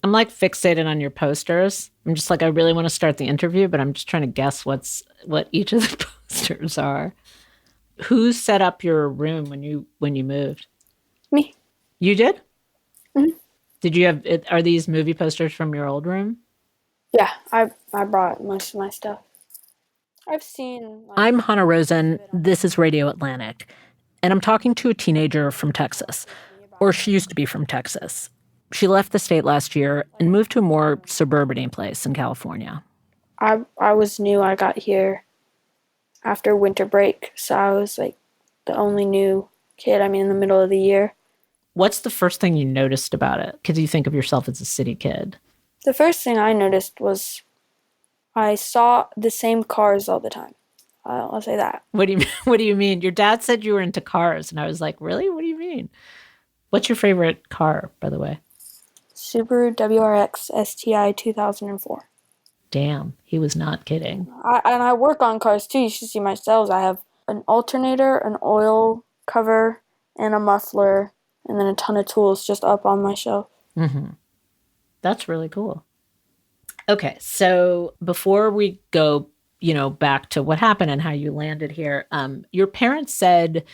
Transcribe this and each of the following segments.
I'm like fixated on your posters. I'm just like, I really want to start the interview, but I'm just trying to guess what each of the posters are. Who set up your room when you moved? Me. You did? Mhm. Did you have it? Are these movie posters from your old room? Yeah, I brought most of my stuff. I've seen like I'm Hannah most of Rosen. it on This is Instagram. Radio Atlantic. And I'm talking to a teenager from Texas, With me or about she it. used to be from Texas. She left the state last year and moved to a more suburban place in California. I was new. I got here after winter break, so I was like the only new kid. I mean, in the middle of the year. What's the first thing you noticed about it? Because you think of yourself as a city kid. The first thing I noticed was I saw the same cars all the time. I'll say that. What do you what do you mean? Your dad said you were into cars, and I was like, really? What do you mean? What's your favorite car, by the way? Subaru WRX STI 2004. Damn, he was not kidding. I work on cars too. You should see my sales. I have an alternator, an oil cover, and a muffler, and then a ton of tools just up on my shelf. Hmm. That's really cool. Okay, so before we go, back to what happened and how you landed here, your parents said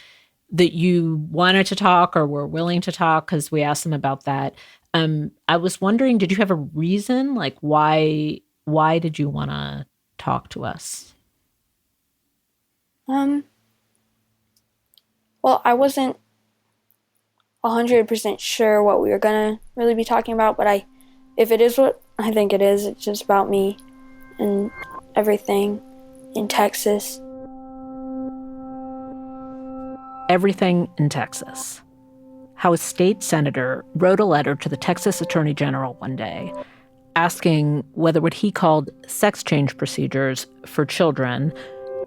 that you wanted to talk or were willing to talk because we asked them about that. I was wondering, did you have a reason? Like, why did you want to talk to us? Um, well, I wasn't 100% sure what we were gonna really be talking about, but if it is what I think it is, it's just about me and everything in Texas. Everything in Texas. How a state senator wrote a letter to the Texas Attorney General one day asking whether what he called sex change procedures for children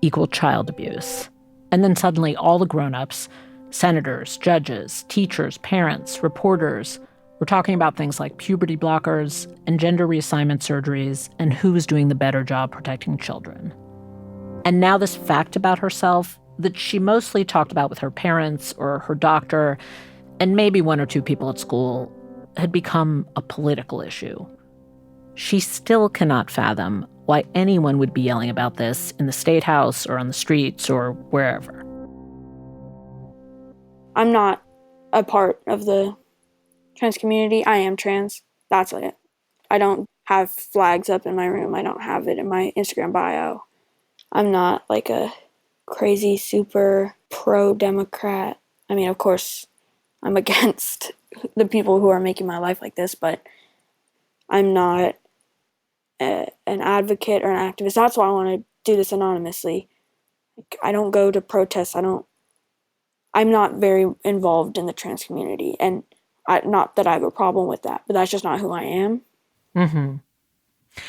equal child abuse. And then suddenly all the grown-ups, senators, judges, teachers, parents, reporters, were talking about things like puberty blockers and gender reassignment surgeries and who was doing the better job protecting children. And now this fact about herself that she mostly talked about with her parents or her doctor and maybe one or two people at school had become a political issue. She still cannot fathom why anyone would be yelling about this in the state house or on the streets or wherever. I'm not a part of the trans community. I am trans. That's it. I don't have flags up in my room. I don't have it in my Instagram bio. I'm not like a crazy super pro Democrat. I mean, of course, I'm against the people who are making my life like this, but I'm not an advocate or an activist. That's why I want to do this anonymously. Like, I don't go to protests. I'm not very involved in the trans community, and not that I have a problem with that, but that's just not who I am. Mm-hmm.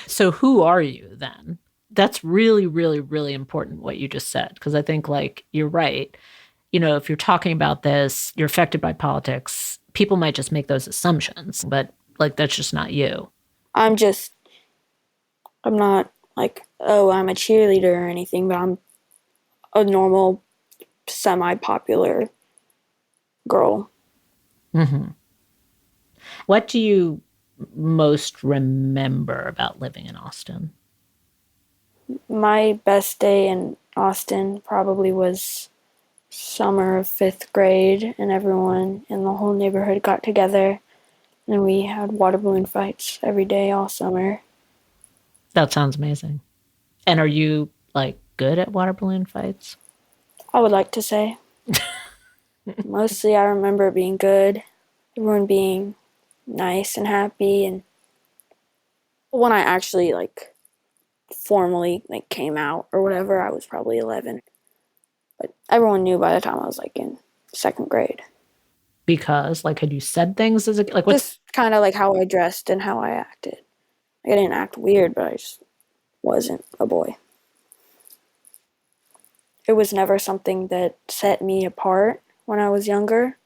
So who are you then? That's really, really, really important what you just said, because I think like you're right. If you're talking about this, you're affected by politics, people might just make those assumptions, but like that's just not you. I'm just, I'm not like, oh, I'm a cheerleader or anything, but I'm a normal, semi popular girl. Mm-hmm. What do you most remember about living in Austin? My best day in Austin probably was summer of fifth grade, and everyone in the whole neighborhood got together, and we had water balloon fights every day all summer. That sounds amazing. And are you like good at water balloon fights? I would like to say. Mostly I remember being good, everyone being nice and happy, and when I actually like formally like came out or whatever, I was probably 11. But everyone knew by the time I was like in second grade. Because like had you said things as a like what's Just kind of like how I dressed and how I acted. Like, I didn't act weird, but I just wasn't a boy. It was never something that set me apart when I was younger.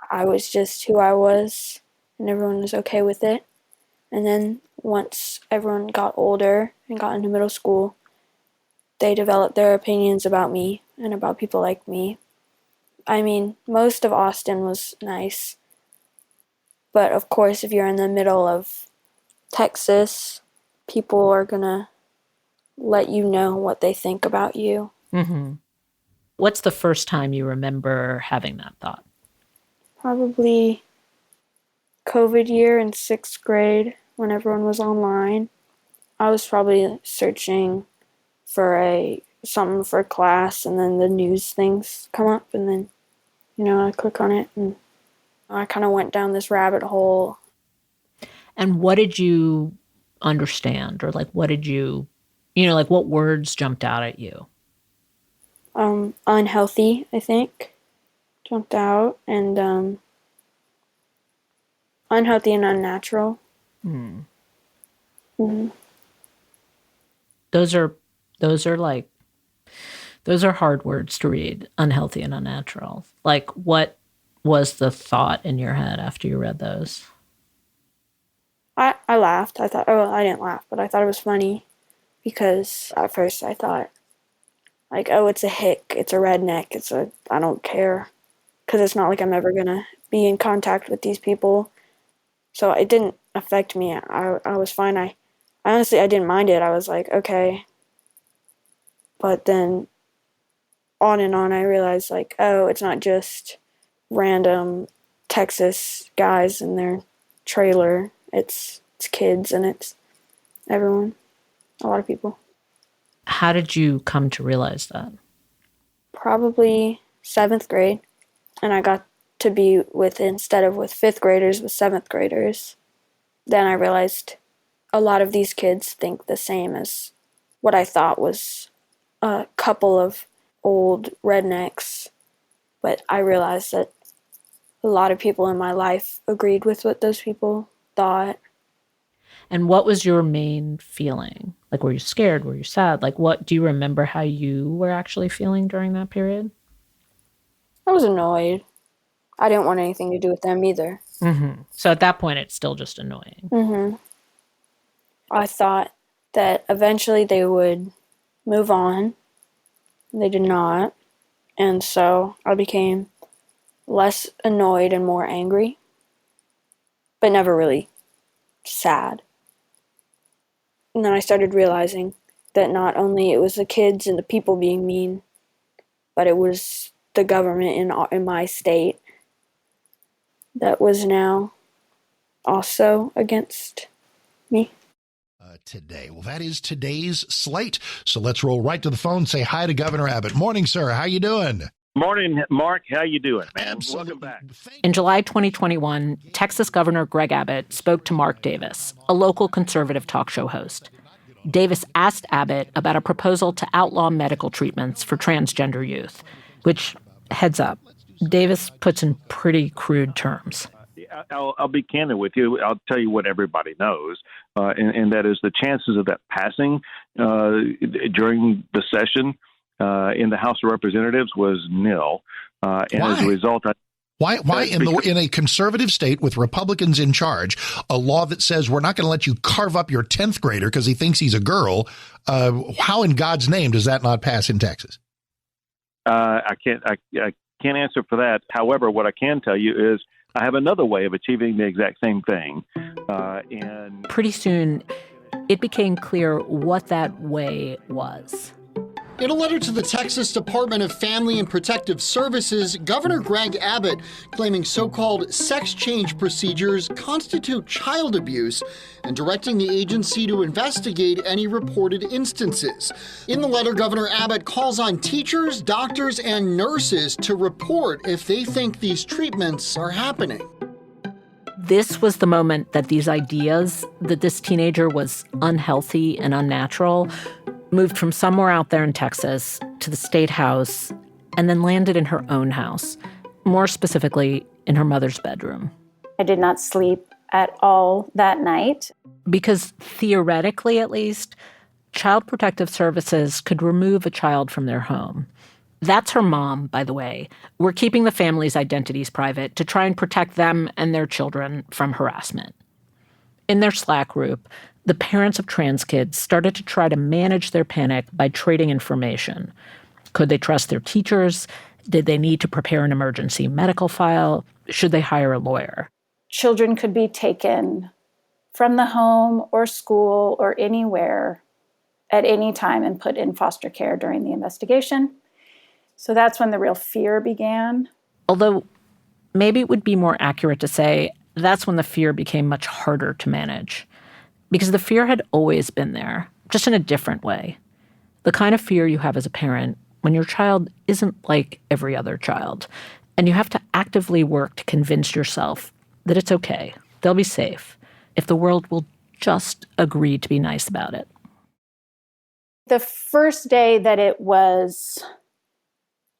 I was just who I was, and everyone was okay with it. And then once everyone got older and got into middle school, they developed their opinions about me and about people like me. I mean, most of Austin was nice. But of course, if you're in the middle of Texas, people are going to let you know what they think about you. Mm-hmm. What's the first time you remember having that thought? Probably COVID year in 6th grade when everyone was online. I was probably searching for something for class, and then the news things come up, and then, I click on it, and I kind of went down this rabbit hole. And what did you understand? Or what did what words jumped out at you? Unhealthy, I think, jumped out, and unhealthy and unnatural. Hmm. Mm-hmm. Those are hard words to read, unhealthy and unnatural. What was the thought in your head after you read those? I laughed. I didn't laugh, but I thought it was funny because at first I thought, oh, it's a hick, it's a redneck, I don't care. Because it's not like I'm ever going to be in contact with these people. So it didn't affect me. I was fine. I honestly, I didn't mind it. I was like, okay. But then on and on, I realized, oh, it's not just random Texas guys in their trailer. It's kids, and it's everyone, a lot of people. How did you come to realize that? Probably 7th grade. And I got to be instead of with 5th graders, with 7th graders. Then I realized a lot of these kids think the same as what I thought was a couple of old rednecks. But I realized that a lot of people in my life agreed with what those people thought. And what was your main feeling? Were you scared? Were you sad? What do you remember how you were actually feeling during that period? I was annoyed. I didn't want anything to do with them either. Mm-hmm. So at that point, it's still just annoying. Mm-hmm. I thought that eventually they would move on. They did not. And so I became less annoyed and more angry, but never really sad. And then I started realizing that not only it was the kids and the people being mean, but it was the government in my state that was now also against me. Today. Well, that is today's slate. So let's roll right to the phone. Say hi to Governor Abbott. Morning, sir. How you doing? Morning, Mark. How you doing, man? Absolutely. Welcome back. In July 2021, Texas Governor Greg Abbott spoke to Mark Davis, a local conservative talk show host. Davis asked Abbott about a proposal to outlaw medical treatments for transgender youth, which, heads up, Davis puts in pretty crude terms. I'll be candid with you. I'll tell you what everybody knows, and that is the chances of that passing during the session in the House of Representatives was nil. And Why? as a result, Why in a conservative state with Republicans in charge, a law that says we're not going to let you carve up your 10th grader because he thinks he's a girl, how in God's name does that not pass in Texas? I can't answer for that. However, what I can tell you is I have another way of achieving the exact same thing. And pretty soon, it became clear what that way was. In a letter to the Texas Department of Family and Protective Services, Governor Greg Abbott claiming so-called sex change procedures constitute child abuse and directing the agency to investigate any reported instances. In the letter, Governor Abbott calls on teachers, doctors, and nurses to report if they think these treatments are happening. This was the moment that these ideas that this teenager was unhealthy and unnatural moved from somewhere out there in Texas to the state house and then landed in her own house, more specifically in her mother's bedroom. I did not sleep at all that night. Because theoretically, at least, Child Protective Services could remove a child from their home. That's her mom, by the way. We're keeping the family's identities private to try and protect them and their children from harassment. In their Slack group, the parents of trans kids started to try to manage their panic by trading information. Could they trust their teachers? Did they need to prepare an emergency medical file? Should they hire a lawyer? children could be taken from the home or school or anywhere at any time and put in foster care during the investigation. So that's when the real fear began. Although maybe it would be more accurate to say that's when the fear became much harder to manage. Because the fear had always been there, just in a different way. The kind of fear you have as a parent when your child isn't like every other child, and you have to actively work to convince yourself that it's okay, they'll be safe, if the world will just agree to be nice about it. The first day that it was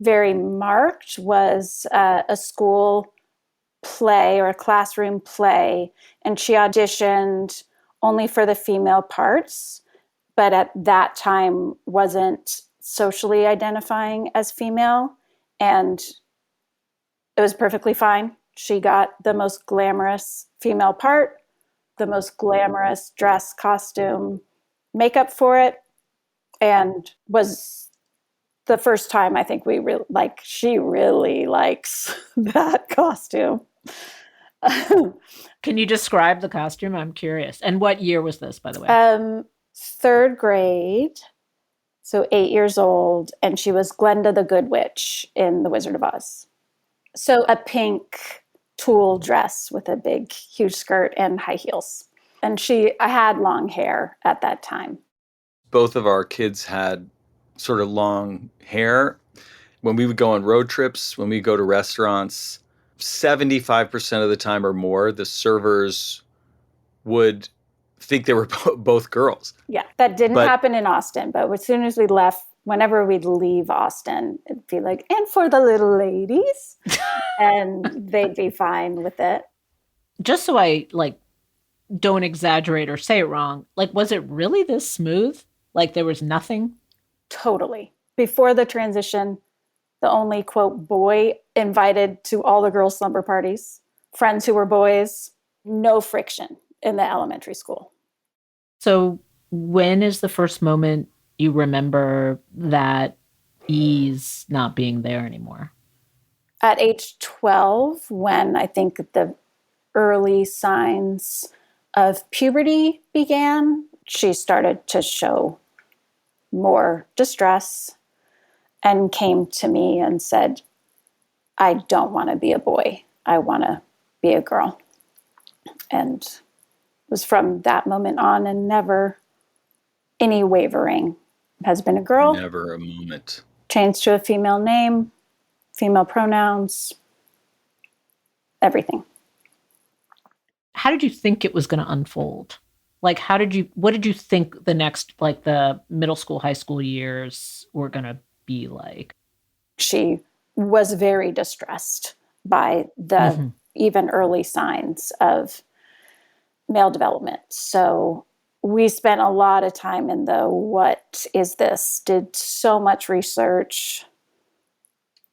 very marked was a school play or a classroom play, and she auditioned only for the female parts, but at that time wasn't socially identifying as female, and it was perfectly fine. She got the most glamorous female part, the most glamorous dress, costume, makeup for it, and was the first time I think she really likes that costume. Can you describe the costume? I'm curious. And what year was this, by the way? Third grade, so 8 years old, and she was Glenda the Good Witch in The Wizard of Oz. So a pink tulle dress with a big, huge skirt and high heels. And I had long hair at that time. Both of our kids had sort of long hair. When we would go on road trips, when we go to restaurants, 75% of the time or more, the servers would think they were both girls. Yeah, that didn't happen in Austin. But as soon as we left, whenever we'd leave Austin, it'd be like, and for the little ladies. And they'd be fine with it. Just so I don't exaggerate or say it wrong, was it really this smooth? There was nothing? Totally. Before the transition, the only, quote, boy invited to all the girls' slumber parties, friends who were boys, no friction in the elementary school. So when is the first moment you remember that ease not being there anymore? At age 12, when I think the early signs of puberty began, she started to show more distress and came to me and said, I don't want to be a boy. I want to be a girl. And it was from that moment on, and never any wavering. Has been a girl. Never a moment. Changed to a female name, female pronouns, everything. How did you think it was going to unfold? What did you think the next, the middle school, high school years were going to be like? She was very distressed by the even early signs of male development. So we spent a lot of time in the what is this? Did so much research,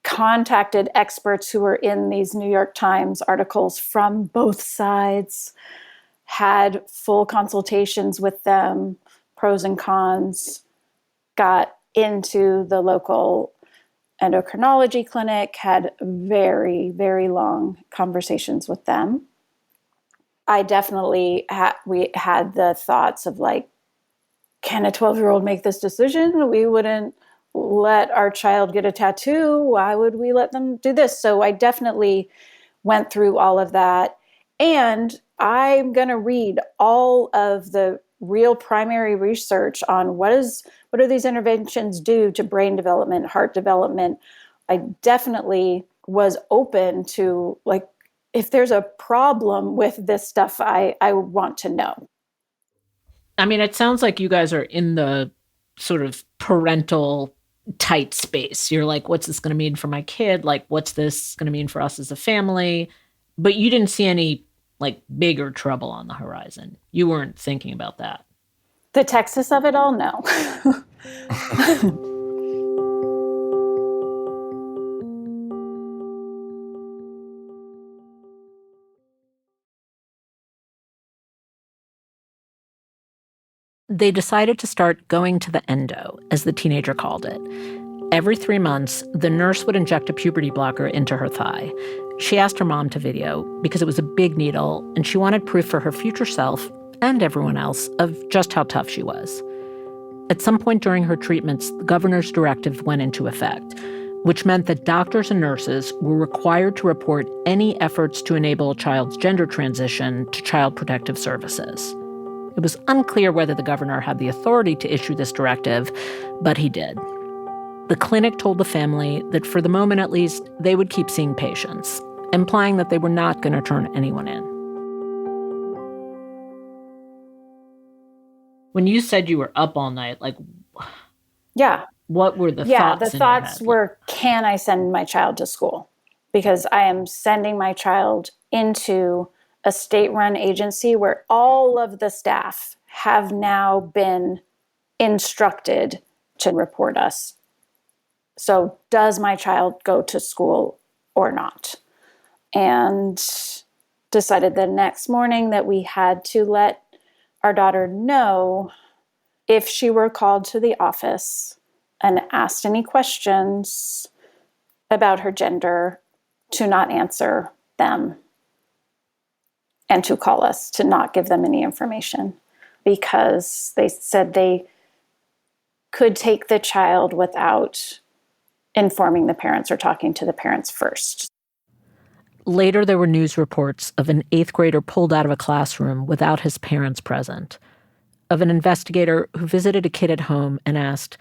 contacted experts who were in these New York Times articles from both sides, had full consultations with them, pros and cons, got into the local endocrinology clinic, had very, very long conversations with them. I definitely we had the thoughts of can a 12-year-old make this decision? We wouldn't let our child get a tattoo. Why would we let them do this? So I definitely went through all of that. And I'm going to read all of the real primary research on what do these interventions do to brain development, heart development. I definitely was open to if there's a problem with this stuff, I want to know. I mean, it sounds like you guys are in the sort of parental tight space. You're like, what's this going to mean for my kid? What's this going to mean for us as a family? But you didn't see any bigger trouble on the horizon. You weren't thinking about that. The Texas of it all? No. They decided to start going to the endo, as the teenager called it. Every 3 months, the nurse would inject a puberty blocker into her thigh. She asked her mom to video because it was a big needle, and she wanted proof for her future self and everyone else of just how tough she was. At some point during her treatments, the governor's directive went into effect, which meant that doctors and nurses were required to report any efforts to enable a child's gender transition to Child Protective Services. It was unclear whether the governor had the authority to issue this directive, but he did. The clinic told the family that for the moment at least, they would keep seeing patients, implying that they were not going to turn anyone in. When you said you were up all night, like, Yeah. what were the thoughts in your head? The thoughts were, can I send my child to school? Because I am sending my child into a state-run agency where all of the staff have now been instructed to report us. So does my child go to school or not? And decided the next morning that we had to let our daughter know if she were called to the office and asked any questions about her gender, to not answer them and to call us, to not give them any information, because they said they could take the child without informing the parents or talking to the parents first. Later, there were news reports of an 8th grader pulled out of a classroom without his parents present, of an investigator who visited a kid at home and asked,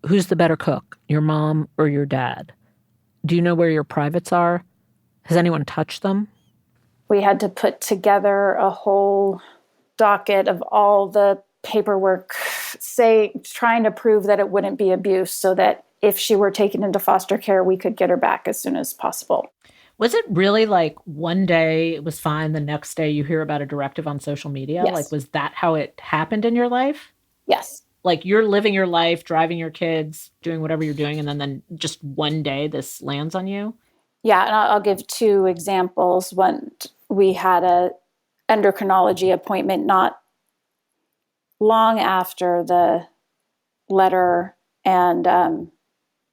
"Who's the better cook, your mom or your dad? Do you know where your privates are? Has anyone touched them?" We had to put together a whole docket of all the paperwork, trying to prove that it wouldn't be abuse, so that if she were taken into foster care, we could get her back as soon as possible. Was it really like one day it was fine, the next day you hear about a directive on social media? Yes. Like, was that how it happened in your life? Yes. Like, you're living your life, driving your kids, doing whatever you're doing, and then just one day this lands on you? Yeah, and I'll give 2 examples. One, we had a endocrinology appointment not long after the letter, and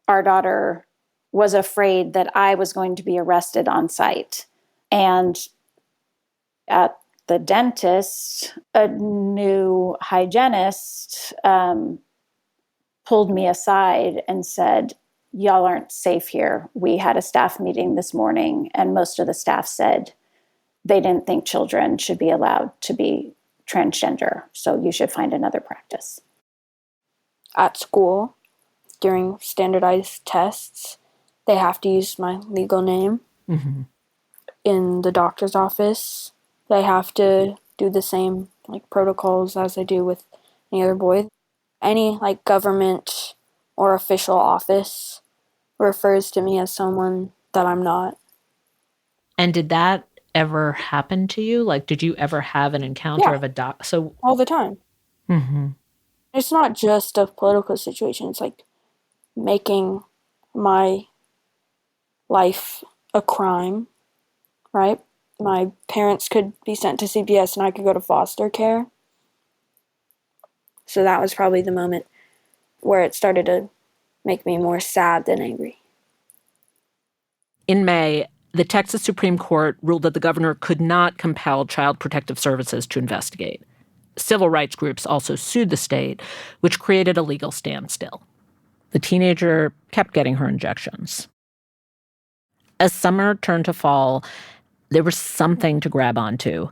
our daughter was afraid that I was going to be arrested on site. And at the dentist, a new hygienist pulled me aside and said, "Y'all aren't safe here. We had a staff meeting this morning, and most of the staff said they didn't think children should be allowed to be transgender, so you should find another practice." At school, during standardized tests, they have to use my legal name. Mm-hmm. In the doctor's office, they have to do the same protocols as they do with any other boy. Any government or official office refers to me as someone that I'm not. And did that ever happen to you? Like, did you ever have an encounter of a doc? So all the time. Mm-hmm. It's not just a political situation. It's making my life a crime, right? My parents could be sent to CPS and I could go to foster care. So that was probably the moment where it started to make me more sad than angry. In May, the Texas Supreme Court ruled that the governor could not compel Child Protective Services to investigate. Civil rights groups also sued the state, which created a legal standstill. The teenager kept getting her injections. As summer turned to fall, there was something to grab onto.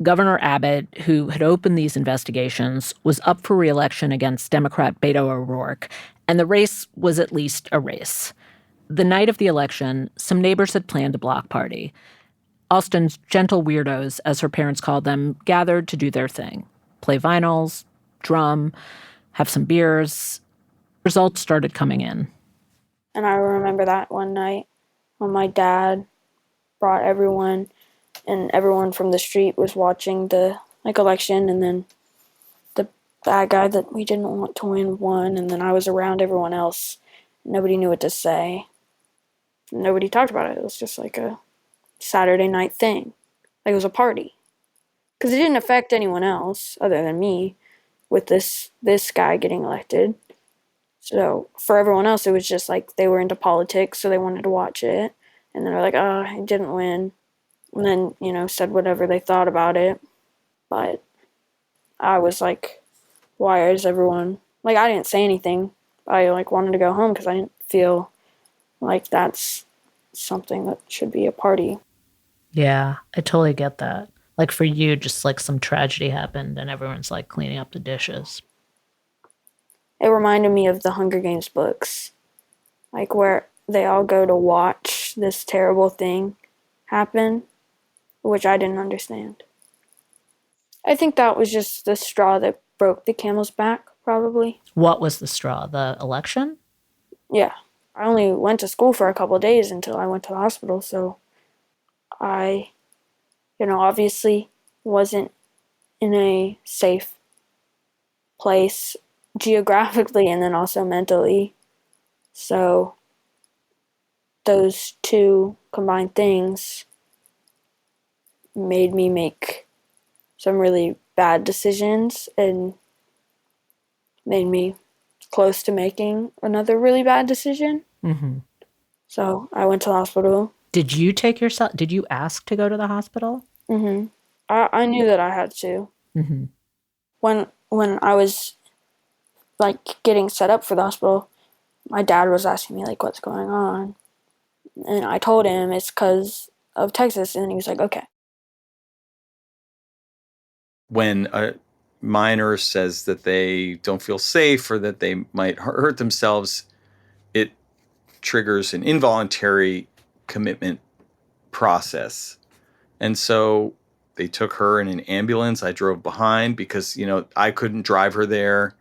Governor Abbott, who had opened these investigations, was up for re-election against Democrat Beto O'Rourke, and the race was at least a race. The night of the election, some neighbors had planned a block party. Austin's gentle weirdos, as her parents called them, gathered to do their thing. Play vinyls, drum, have some beers. Results started coming in. And I remember that one night when my dad brought everyone, and everyone from the street was watching the election, and then the bad guy that we didn't want to win won, and then I was around everyone else. Nobody knew what to say. Nobody talked about it. It was just a Saturday night thing. It was a party. Because it didn't affect anyone else other than me with this guy getting elected. So for everyone else, it was just they were into politics, so they wanted to watch it. And they're like, oh, I didn't win. And then, said whatever they thought about it. But I was like, why is everyone, like, I didn't say anything. I, wanted to go home because I didn't feel like that's something that should be a party. Yeah, I totally get that. Like for you, just like some tragedy happened and everyone's like cleaning up the dishes. It reminded me of the Hunger Games books, like where they all go to watch this terrible thing happen, which I didn't understand. I think that was just the straw that broke the camel's back, probably. What was the straw? The election? Yeah. I only went to school for a couple of days until I went to the hospital, so I, obviously wasn't in a safe place geographically and then also mentally. So those two combined things made me make some really bad decisions and made me close to making another really bad decision. Mm-hmm. So I went to the hospital. Did you ask to go to the hospital? Mm-hmm. I knew that I had to. Mm-hmm. When I was getting set up for the hospital, my dad was asking me what's going on, and I told him it's because of Texas, and he was like, okay. When a minor says that they don't feel safe or that they might hurt themselves, it triggers an involuntary commitment process. And so they took her in an ambulance. I drove behind because, I couldn't drive her there.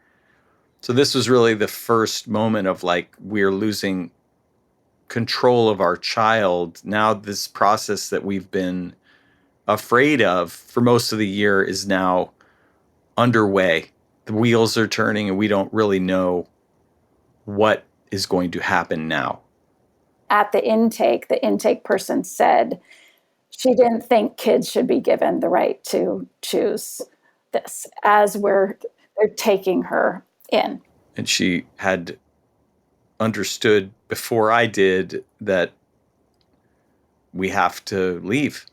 So this was really the first moment of we're losing control of our child. Now this process that we've been afraid of for most of the year is now underway. The wheels are turning and we don't really know what is going to happen now. At the intake person said she didn't think kids should be given the right to choose this as they're taking her in. And she had understood before I did that we have to leave.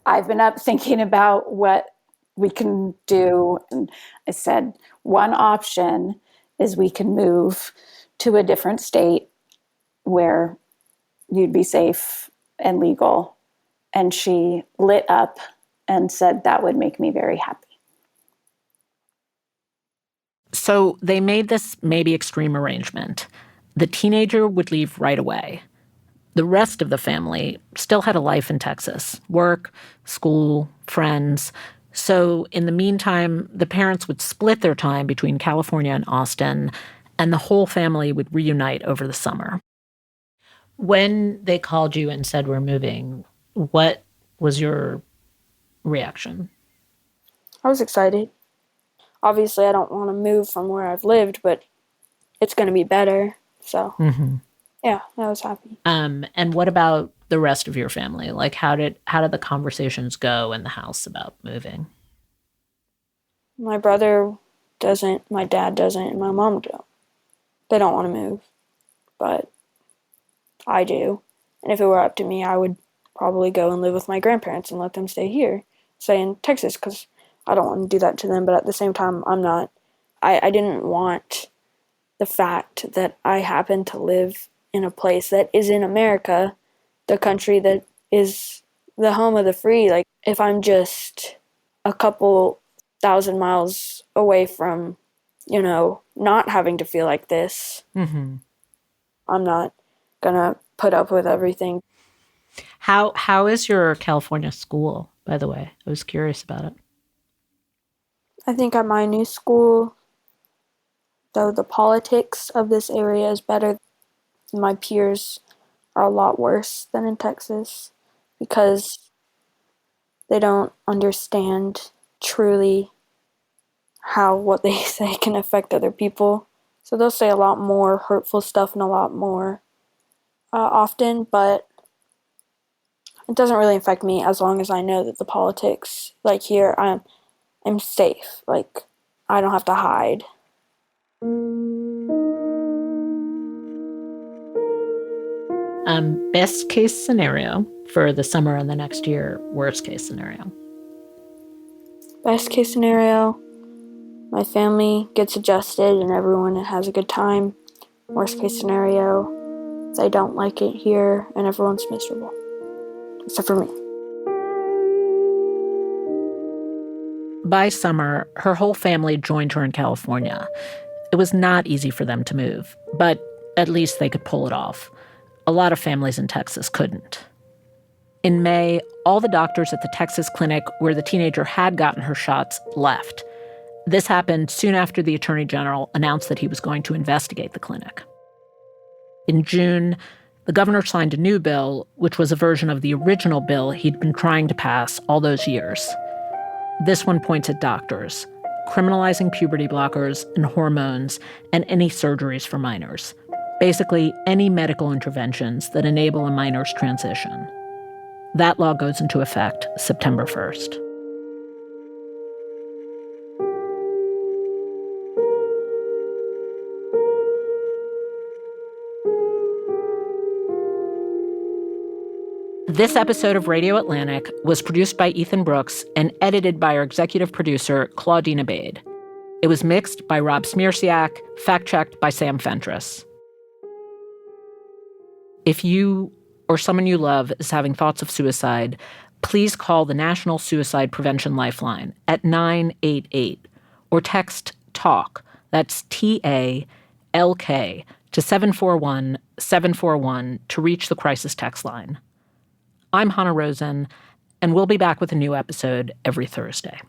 I've been up thinking about what we can do. And I said, one option is we can move to a different state where you'd be safe and legal. And she lit up and said that would make me very happy. So they made this maybe extreme arrangement. The teenager would leave right away. The rest of the family still had a life in Texas, work, school, friends. So in the meantime, the parents would split their time between California and Austin, and the whole family would reunite over the summer. When they called you and said, we're moving, what was your reaction? I was excited. Obviously, I don't want to move from where I've lived, but it's going to be better. So, yeah, I was happy. And what about the rest of your family? How did the conversations go in the house about moving? My brother doesn't, my dad doesn't, and my mom don't. They don't want to move, but I do. And if it were up to me, I would probably go and live with my grandparents and let them stay here, stay in Texas, because I don't want to do that to them. But at the same time, I didn't want the fact that I happen to live in a place that is in America, the country that is the home of the free. If I'm just a couple thousand miles away from, not having to feel like this, I'm not gonna put up with everything. How is your California school, by the way? I was curious about it. I think at my new school, though the politics of this area is better, my peers are a lot worse than in Texas because they don't understand truly how what they say can affect other people. So they'll say a lot more hurtful stuff and a lot more often, but it doesn't really affect me as long as I know that the politics, here, I'm safe. I don't have to hide. Best case scenario for the summer and the next year, worst case scenario. Best case scenario, my family gets adjusted and everyone has a good time. Worst case scenario, I don't like it here and everyone's miserable, except for me. By summer, her whole family joined her in California. It was not easy for them to move, but at least they could pull it off. A lot of families in Texas couldn't. In May, all the doctors at the Texas clinic where the teenager had gotten her shots left. This happened soon after the Attorney General announced that he was going to investigate the clinic. In June, the governor signed a new bill, which was a version of the original bill he'd been trying to pass all those years. This one points at doctors, criminalizing puberty blockers and hormones and any surgeries for minors. Basically, any medical interventions that enable a minor's transition. That law goes into effect September 1st. This episode of Radio Atlantic was produced by Ethan Brooks and edited by our executive producer, Claudina Bade. It was mixed by Rob Smirsiak, fact-checked by Sam Fentress. If you or someone you love is having thoughts of suicide, please call the National Suicide Prevention Lifeline at 988 or text TALK, that's TALK, to 741-741 to reach the crisis text line. I'm Hannah Rosen, and we'll be back with a new episode every Thursday.